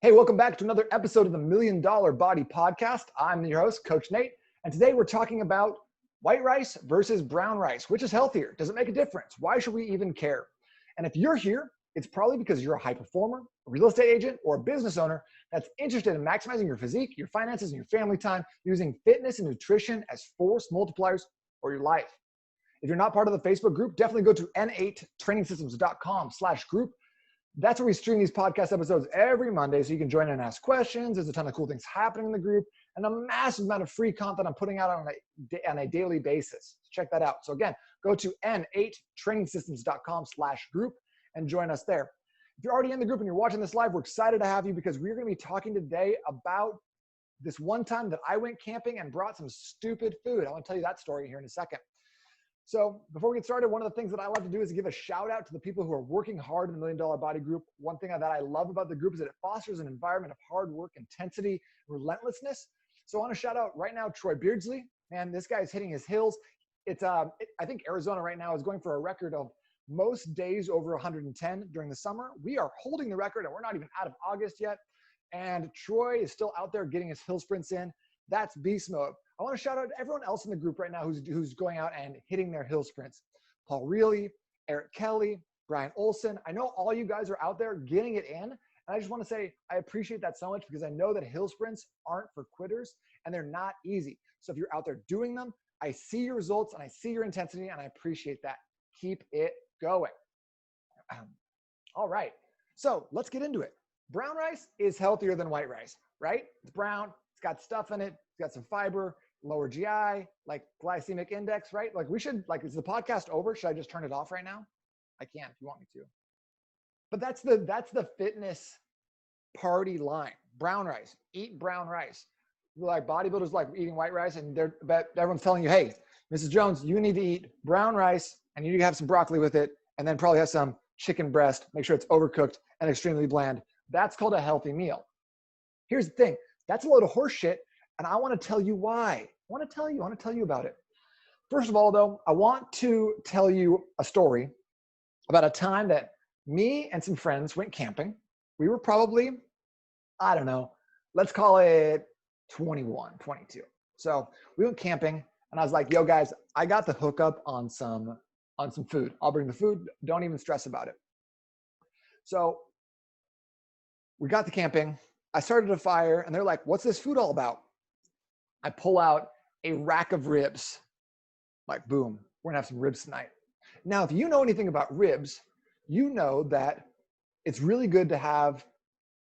Hey, welcome back to another episode of the $1 Million Body Podcast. I'm your host, Coach Nate, and today we're talking about white rice versus brown rice. Which is healthier? Does it make a difference? Why should we even care? And if you're here, it's probably because you're a high performer, a real estate agent, or a business owner that's interested in maximizing your physique, your finances, and your family time using fitness and nutrition as force multipliers for your life. If you're not part of the Facebook group, definitely go to n8trainingsystems.com/group. That's where we stream these podcast episodes every Monday, so you can join in and ask questions. There's a ton of cool things happening in the group and a massive amount of free content I'm putting out on a daily basis. Check that out. So again, go to n8trainingsystems.com/group and join us there. If you're already in the group and you're watching this live, we're excited to have you because we're going to be talking today about this one time that I went camping and brought some stupid food. I want to tell you that story here in a second. So before we get started, one of the things that I love to do is give a shout out to the people who are working hard in the $1 Million Body group. One thing that I love about the group is that it fosters an environment of hard work, intensity, relentlessness. So I want to shout out right now, Troy Beardsley. Man, this guy is hitting his hills. I think Arizona right now is going for a record of most days over 110 during the summer. We are holding the record and we're not even out of August yet. And Troy is still out there getting his hill sprints in. That's beast mode. I want to shout out to everyone else in the group right now who's going out and hitting their hill sprints. Paul Reilly, Eric Kelly, Brian Olson. I know all you guys are out there getting it in. And I just want to say I appreciate that so much because I know that hill sprints aren't for quitters and they're not easy. So if you're out there doing them, I see your results and I see your intensity and I appreciate that. Keep it going. All right. So let's get into it. Brown rice is healthier than white rice, right? It's brown. It's got stuff in it. It's got some fiber, lower GI, like glycemic index, right? Like is the podcast over? Should I just turn it off right now? I can if you want me to. But that's the fitness party line. Brown rice, eat brown rice. Like bodybuilders like eating white rice and everyone's telling you, hey, Mrs. Jones, you need to eat brown rice and you need to have some broccoli with it and then probably have some chicken breast. Make sure it's overcooked and extremely bland. That's called a healthy meal. Here's the thing. That's a load of horse shit. And I want to tell you why. I want to tell you about it. First of all, though, I want to tell you a story about a time that me and some friends went camping. We were probably, I don't know, let's call it 21, 22. So we went camping and I was like, yo guys, I got the hookup on some food. I'll bring the food. Don't even stress about it. So we got to camping. I started a fire and they're like, what's this food all about? I pull out a rack of ribs. Like, boom, we're gonna have some ribs tonight. Now, if you know anything about ribs, you know that it's really good to have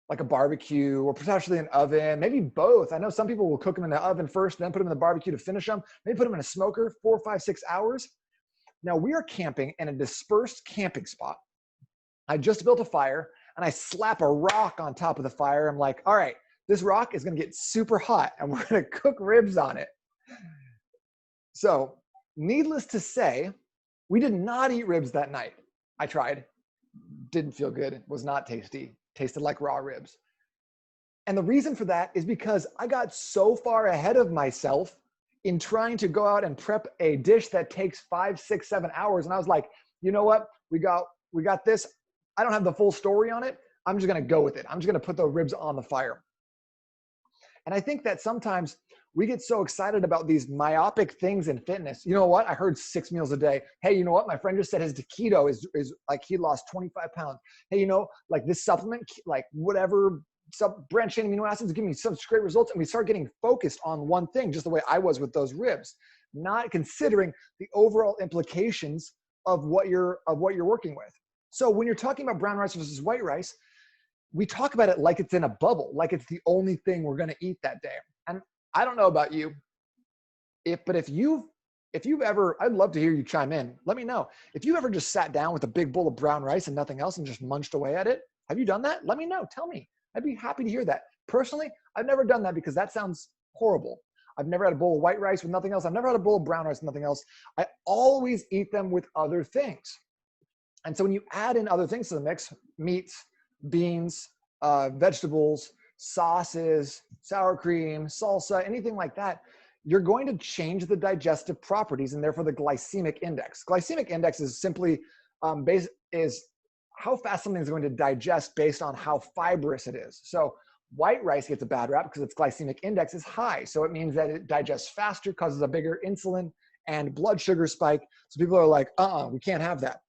like a barbecue or potentially an oven, maybe both. I know some people will cook them in the oven first, then put them in the barbecue to finish them. Maybe put them in a smoker, 4, 5, 6 hours. Now we are camping in a dispersed camping spot. I just built a fire and I slap a rock on top of the fire. I'm like, all right, this rock is going to get super hot and we're going to cook ribs on it. So needless to say, we did not eat ribs that night. I tried. Didn't feel good. Was not tasty. Tasted like raw ribs. And the reason for that is because I got so far ahead of myself in trying to go out and prep a dish that takes 5, 6, 7 hours. And I was like, you know what? We got this. I don't have the full story on it. I'm just going to go with it. I'm just going to put the ribs on the fire. And I think that sometimes we get so excited about these myopic things in fitness. You know what? I heard 6 meals a day. Hey, you know what? My friend just said his keto is like he lost 25 pounds. Hey, you know, like this supplement, like whatever, branched chain amino acids give me such great results. And we start getting focused on one thing, just the way I was with those ribs, not considering the overall implications of what you're working with. So when you're talking about brown rice versus white rice, we talk about it like it's in a bubble, like it's the only thing we're going to eat that day. And I don't know about you, but if you've ever, I'd love to hear you chime in. Let me know. If you ever just sat down with a big bowl of brown rice and nothing else and just munched away at it, have you done that? Let me know. Tell me. I'd be happy to hear that. Personally, I've never done that because that sounds horrible. I've never had a bowl of white rice with nothing else. I've never had a bowl of brown rice with nothing else. I always eat them with other things. And so when you add in other things to the mix, meats, beans, vegetables, sauces, sour cream, salsa, anything like that, you're going to change the digestive properties and therefore the glycemic index. Glycemic index is simply how fast something is going to digest based on how fibrous it is. So white rice gets a bad rap because its glycemic index is high. So it means that it digests faster, causes a bigger insulin and blood sugar spike. So people are like, we can't have that.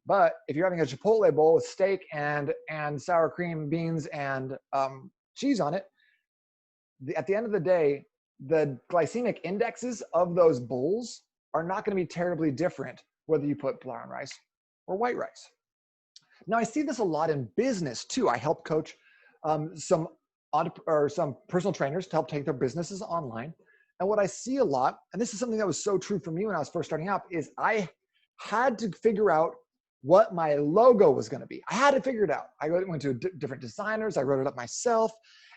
But if you're having a Chipotle bowl with steak and sour cream, beans, and cheese on it, at the end of the day, the glycemic indexes of those bowls are not going to be terribly different whether you put brown rice or white rice. Now, I see this a lot in business too. I help coach some personal trainers to help take their businesses online. And what I see a lot, and this is something that was so true for me when I was first starting out, is I had to figure out what my logo was going to be. I had to figure it out. I went to different designers. I wrote it up myself.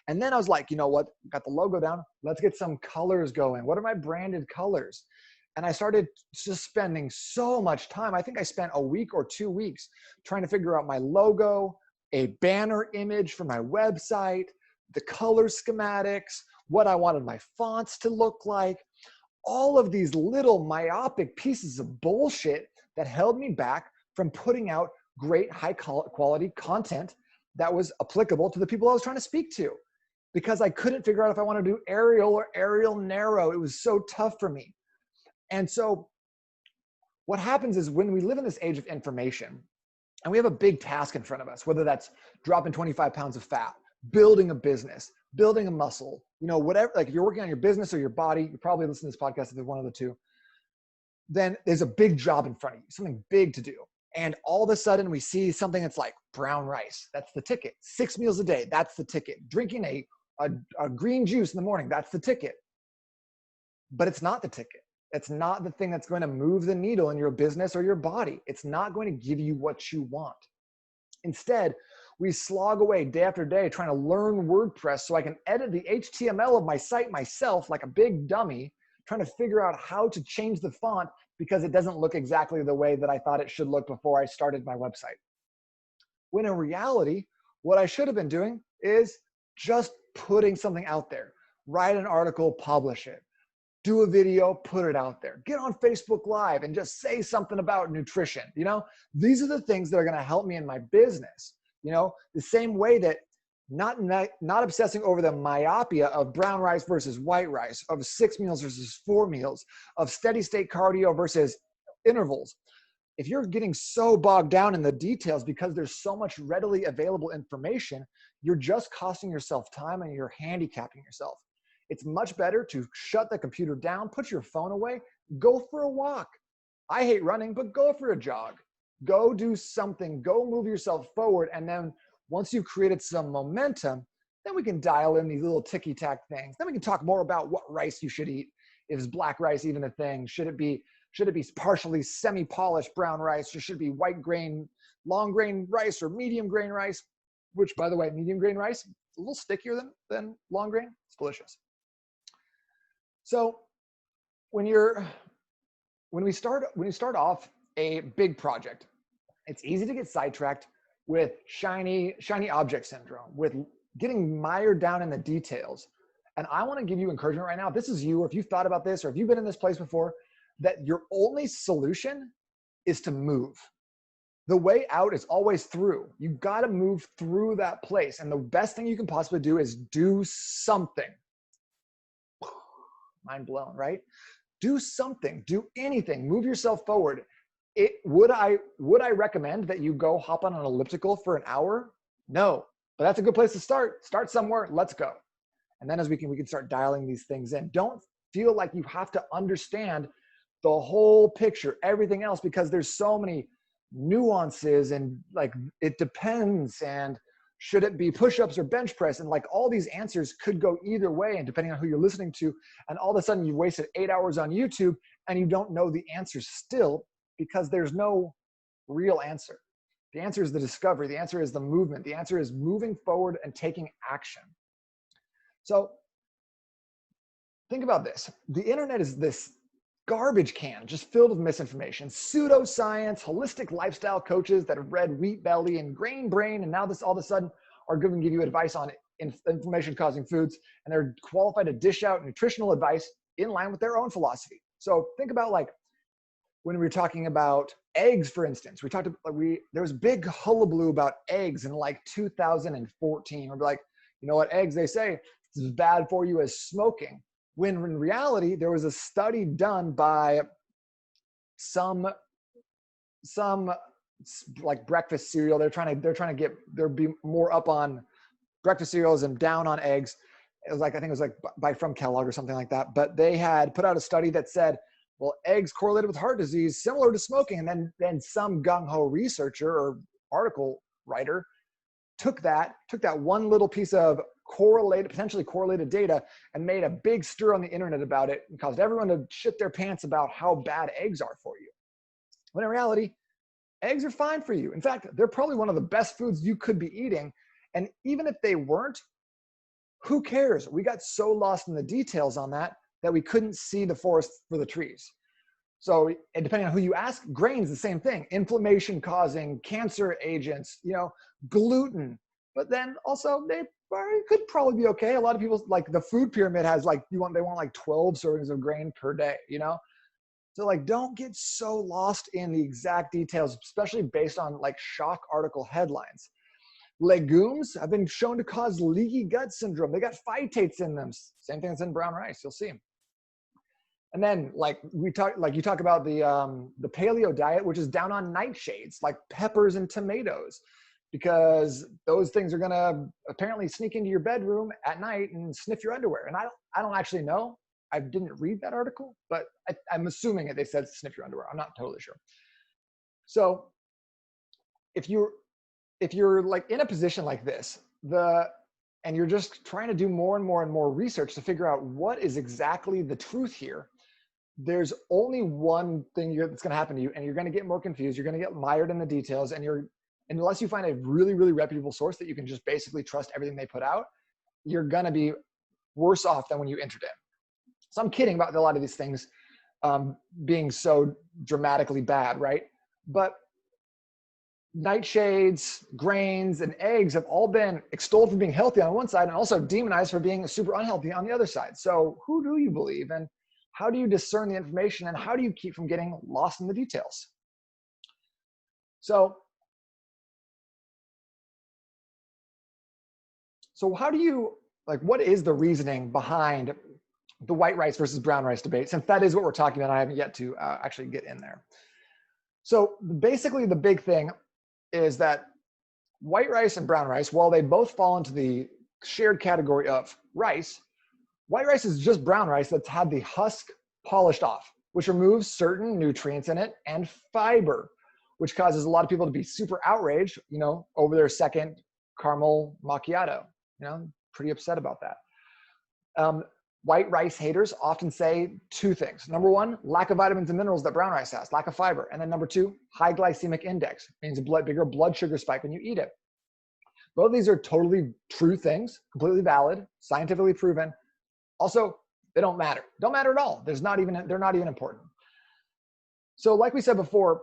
And then I was like, you know what? Got the logo down. Let's get some colors going. What are my branded colors? And I started just spending so much time. I think I spent a week or 2 weeks trying to figure out my logo, a banner image for my website, the color schematics, what I wanted my fonts to look like, all of these little myopic pieces of bullshit that held me back from putting out great high quality content that was applicable to the people I was trying to speak to, because I couldn't figure out if I want to do Arial or Arial narrow. It was so tough for me. And so what happens is when we live in this age of information and we have a big task in front of us, whether that's dropping 25 pounds of fat, building a business, building a muscle, whatever, like if you're working on your business or your body, you probably listen to this podcast if it's one of the two, then there's a big job in front of you, something big to do. And all of a sudden we see something that's like brown rice. That's the ticket. 6 meals a day. That's the ticket. Drinking a green juice in the morning. That's the ticket. But it's not the ticket. It's not the thing that's going to move the needle in your business or your body. It's not going to give you what you want. Instead, we slog away day after day trying to learn WordPress so I can edit the HTML of my site myself like a big dummy, trying to figure out how to change the font because it doesn't look exactly the way that I thought it should look before I started my website. When in reality, what I should have been doing is just putting something out there. Write an article, publish it. Do a video, put it out there. Get on Facebook Live and just say something about nutrition. These are the things that are going to help me in my business. The same way that not obsessing over the myopia of brown rice versus white rice, of 6 meals versus 4 meals, of steady state cardio versus intervals. If you're getting so bogged down in the details because there's so much readily available information, you're just costing yourself time and you're handicapping yourself. It's much better to shut the computer down, put your phone away, go for a walk. I hate running, but go for a jog. Go do something, go move yourself forward. And then once you've created some momentum, then we can dial in these little ticky-tack things. Then we can talk more about what rice you should eat. Is black rice even a thing? Should it be partially semi-polished brown rice, or should it be white grain, long grain rice, or medium grain rice? Which, by the way, medium grain rice, a little stickier than long grain. It's delicious. So when we start off a big project, it's easy to get sidetracked with shiny object syndrome, with getting mired down in the details. And I want to give you encouragement right now. If this is you, or if you've thought about this, or if you've been in this place before, that your only solution is to move. The way out is always through. You got to move through that place. And the best thing you can possibly do is do something. Mind blown, right? Do something, do anything, move yourself forward. Would I recommend that you go hop on an elliptical for an hour? No, but that's a good place to start. Start somewhere, let's go. And then as we can start dialing these things in. Don't feel like you have to understand the whole picture, everything else, because there's so many nuances and like it depends, and should it be push-ups or bench press, and like all these answers could go either way, and depending on who you're listening to, and all of a sudden you've wasted 8 hours on YouTube and you don't know the answers still, because there's no real answer. The answer is the discovery. The answer is the movement. The answer is moving forward and taking action. So think about this. The internet is this garbage can just filled with misinformation, pseudoscience, holistic lifestyle coaches that have read Wheat Belly and Grain Brain, and now this all of a sudden are going to give you advice on inflammation causing foods, and they're qualified to dish out nutritional advice in line with their own philosophy. So think about like when we were talking about eggs, for instance. There was big hullabaloo about eggs in like 2014. We're like, you know what, eggs, they say it's as bad for you as smoking. When in reality, there was a study done by some like breakfast cereal. They're be more up on breakfast cereals and down on eggs. It was like, I think it was like from Kellogg or something like that. But they had put out a study that said, well, eggs correlated with heart disease, similar to smoking. And then some gung-ho researcher or article writer took that one little piece of potentially correlated data and made a big stir on the internet about it and caused everyone to shit their pants about how bad eggs are for you. When in reality, eggs are fine for you. In fact, they're probably one of the best foods you could be eating. And even if they weren't, who cares? We got so lost in the details on that we couldn't see the forest for the trees. So, and depending on who you ask, grains, the same thing. Inflammation causing, cancer agents, gluten. But then also they could probably be okay. A lot of people, like the food pyramid has they want like 12 servings of grain per day, So like, don't get so lost in the exact details, especially based on like shock article headlines. Legumes have been shown to cause leaky gut syndrome. They got phytates in them. Same thing that's in brown rice. You'll see. And then you talk about the paleo diet, which is down on nightshades like peppers and tomatoes, because those things are gonna apparently sneak into your bedroom at night and sniff your underwear. And I don't actually know. I didn't read that article, but I'm assuming they said sniff your underwear. I'm not totally sure. So if you're like in a position like this, and you're just trying to do more and more and more research to figure out what is exactly the truth here, there's only one thing that's going to happen to you, and you're going to get more confused. You're going to get mired in the details, and unless you find a really, really reputable source that you can just basically trust everything they put out, you're going to be worse off than when you entered in. So I'm kidding about a lot of these things being so dramatically bad, right? But nightshades, grains, and eggs have all been extolled for being healthy on one side and also demonized for being super unhealthy on the other side. So who do you believe, and how do you discern the information, and how do you keep from getting lost in the details? So how do you, what is the reasoning behind the white rice versus brown rice debate, since that is what we're talking about? I haven't yet to actually get in there. So basically the big thing is that white rice and brown rice, while they both fall into the shared category of rice, white rice is just brown rice that's had the husk polished off, which removes certain nutrients in it and fiber, which causes a lot of people to be super outraged, over their second caramel macchiato, pretty upset about that. White rice haters often say two things. Number one, lack of vitamins and minerals that brown rice has, lack of fiber. And then number two, high glycemic index, means a bigger blood sugar spike when you eat it. Both of these are totally true things, completely valid, scientifically proven. Also, they don't matter. Don't matter at all. They're not even important. So like we said before,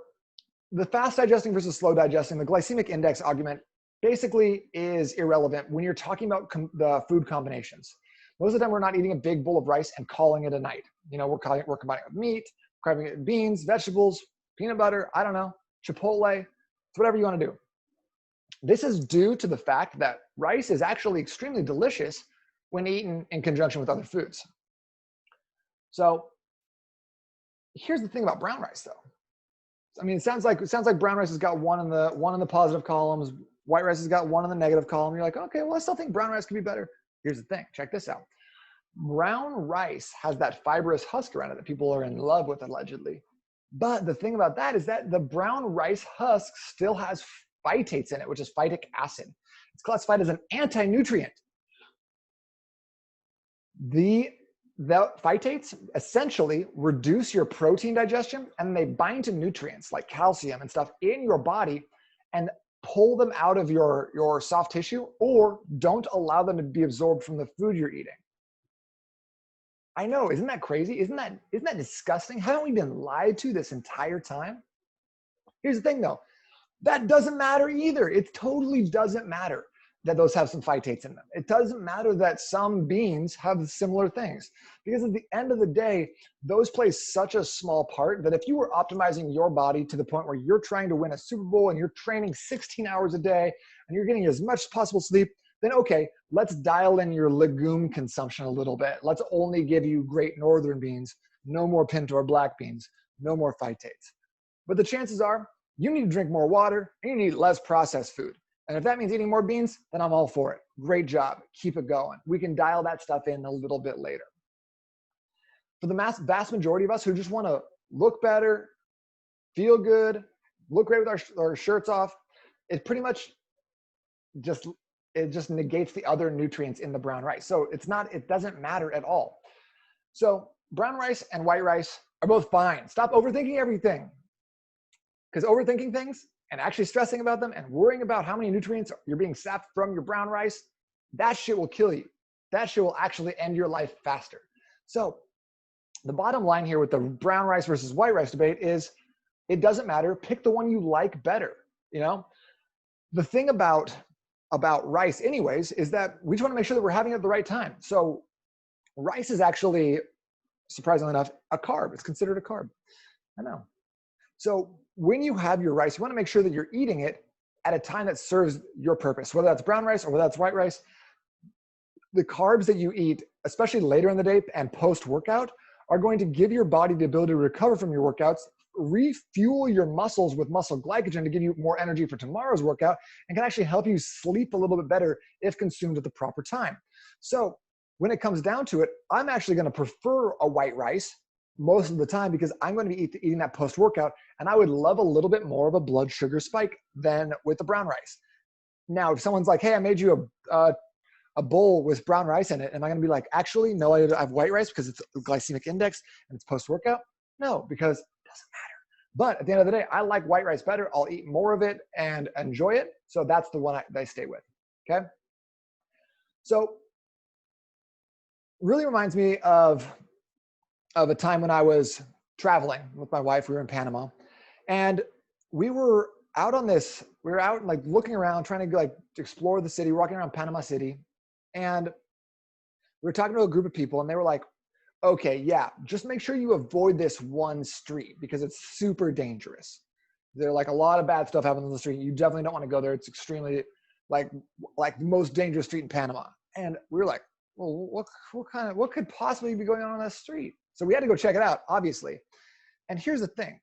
the fast digesting versus slow digesting, the glycemic index argument basically is irrelevant when you're talking about the food combinations. Most of the time, we're not eating a big bowl of rice and calling it a night. We're combining it with meat, combining it with beans, vegetables, peanut butter, I don't know, Chipotle, it's whatever you want to do. This is due to the fact that rice is actually extremely delicious when eaten in conjunction with other foods. So here's the thing about brown rice, though. I mean, it sounds like brown rice has got one in the positive columns, white rice has got one in the negative column. You're like, okay, well, I still think brown rice could be better. Here's the thing, check this out. Brown rice has that fibrous husk around it that people are in love with, allegedly. But the thing about that is that the brown rice husk still has phytates in it, which is phytic acid. It's classified as an anti-nutrient. The phytates essentially reduce your protein digestion, and they bind to nutrients like calcium and stuff in your body and pull them out of your soft tissue, or don't allow them to be absorbed from the food you're eating. I know, isn't that crazy? Isn't that disgusting? Haven't we been lied to this entire time? Here's the thing though, that doesn't matter either. It totally doesn't matter. that those have some phytates in them. It doesn't matter that some beans have similar things, because at the end of the day, those play such a small part that if you were optimizing your body to the point where you're trying to win a Super Bowl and you're training 16 hours a day and you're getting as much as possible sleep, then okay, let's dial in your legume consumption a little bit. Let's only give you great northern beans, no more pinto or black beans, no more phytates. But the chances are you need to drink more water and you need less processed food. And if that means eating more beans, then I'm all for it. Great job. Keep it going. We can dial that stuff in a little bit later. For the vast majority of us who just want to look better, feel good, look great with our shirts off, it pretty much just negates the other nutrients in the brown rice. So it doesn't matter at all. So brown rice and white rice are both fine. Stop overthinking everything. Because overthinking things and actually stressing about them and worrying about how many nutrients you're being sapped from your brown rice, that shit will kill you. That shit will actually end your life faster. So the bottom line here with the brown rice versus white rice debate is it doesn't matter. Pick the one you like better. You know, the thing about rice anyways is that we just want to make sure that we're having it at the right time. So rice is actually, surprisingly enough, a carb. It's considered a carb. I know. So when you have your rice, you want to make sure that you're eating it at a time that serves your purpose, whether that's brown rice or whether that's white rice. The carbs that you eat, especially later in the day and post-workout, are going to give your body the ability to recover from your workouts, refuel your muscles with muscle glycogen to give you more energy for tomorrow's workout, and can actually help you sleep a little bit better if consumed at the proper time. So when it comes down to it, I'm actually going to prefer a white rice most of the time because I'm going to be eating that post-workout, and I would love a little bit more of a blood sugar spike than with the brown rice. Now, if someone's like, hey, I made you a bowl with brown rice in it, am I going to be like, actually, no, I have white rice because it's glycemic index and it's post-workout? No, because it doesn't matter. But at the end of the day, I like white rice better. I'll eat more of it and enjoy it. So that's the one I stay with, okay? So really reminds me of a time when I was traveling with my wife. We were in Panama, and we were out like looking around, trying to like explore the city, walking around Panama City. And we were talking to a group of people, and they were like, okay, yeah, just make sure you avoid this one street because it's super dangerous. There like a lot of bad stuff happens on the street. You definitely don't want to go there. It's extremely like the most dangerous street in Panama. And we were like, well, what could possibly be going on that street? So we had to go check it out, obviously. And here's the thing.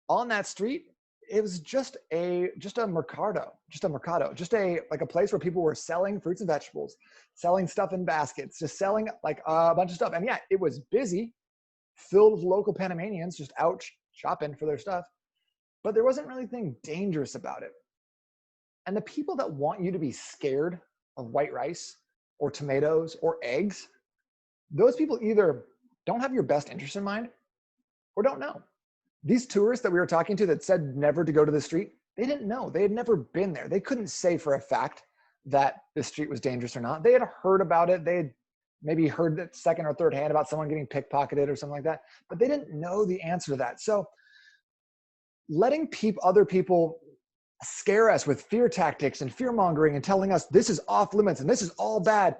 On that street, it was just a mercado, just a place where people were selling fruits and vegetables, selling stuff in baskets, just selling like a bunch of stuff. And yeah, it was busy, filled with local Panamanians just out shopping for their stuff. But there wasn't really anything dangerous about it. And the people that want you to be scared of white rice or tomatoes or eggs, those people either don't have your best interest in mind or don't know. These tourists that we were talking to that said never to go to the street, they didn't know. They had never been there. They couldn't say for a fact that the street was dangerous or not. They had heard about it. They had maybe heard it second or third hand about someone getting pickpocketed or something like that, but they didn't know the answer to that. So letting other people scare us with fear tactics and fear mongering and telling us this is off limits and this is all bad.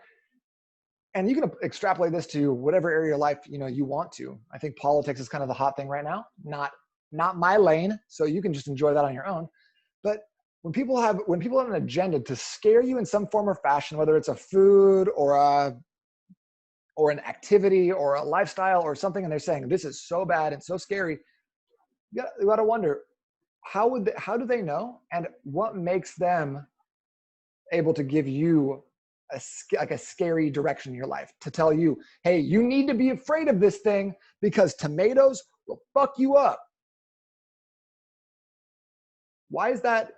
And you can extrapolate this to whatever area of life you want to. I think politics is kind of the hot thing right now. Not my lane, so you can just enjoy that on your own. But when people have an agenda to scare you in some form or fashion, whether it's a food or an activity or a lifestyle or something, and they're saying this is so bad and so scary, you got to wonder how do they know, and what makes them able to give you a scary direction in your life to tell you, hey, you need to be afraid of this thing because tomatoes will fuck you up. Why is that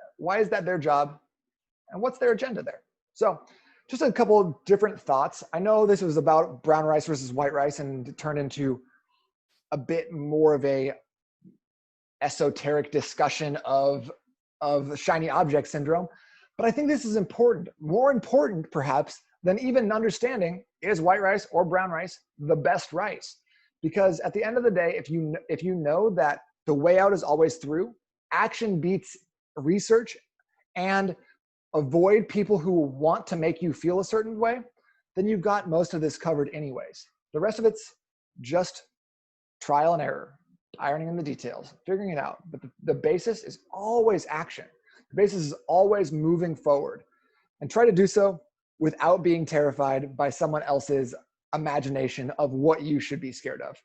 their job, and what's their agenda there? So just a couple of different thoughts. I know this was about brown rice versus white rice and it turned into a bit more of a esoteric discussion of shiny object syndrome. But I think this is important, more important perhaps than even understanding is white rice or brown rice the best rice. Because at the end of the day, if you know that the way out is always through, action beats research, and avoid people who want to make you feel a certain way, then you've got most of this covered anyways. The rest of it's just trial and error, ironing in the details, figuring it out. But the basis is always action. The basis is always moving forward, and try to do so without being terrified by someone else's imagination of what you should be scared of.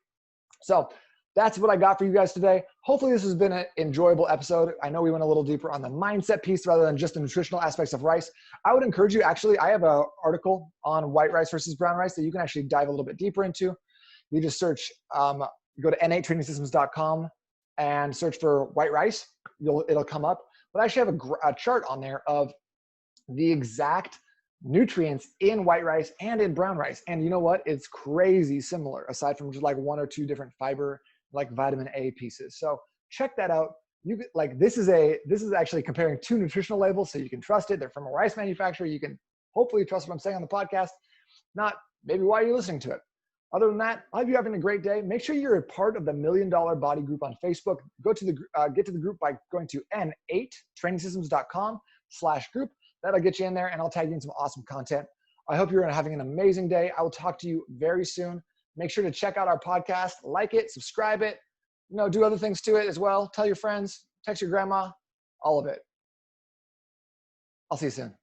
So that's what I got for you guys today. Hopefully this has been an enjoyable episode. I know we went a little deeper on the mindset piece rather than just the nutritional aspects of rice. I would encourage you, actually, I have an article on white rice versus brown rice that you can actually dive a little bit deeper into. You just search, go to n8tradingsystems.com and search for white rice. It'll come up. But I actually have a chart on there of the exact nutrients in white rice and in brown rice. And you know what? It's crazy similar, aside from just like one or two different fiber, like vitamin A pieces. So check that out. You like this is actually comparing two nutritional labels, so you can trust it. They're from a rice manufacturer. You can hopefully trust what I'm saying on the podcast. Not maybe why you're listening to it. Other than that, I hope you're having a great day. Make sure you're a part of the $1 Million Body group on Facebook. Go to the get to the group by going to n8tradingsystems.com/group. That'll get you in there, and I'll tag you in some awesome content. I hope you're having an amazing day. I will talk to you very soon. Make sure to check out our podcast, like it, subscribe it, do other things to it as well. Tell your friends, text your grandma, all of it. I'll see you soon.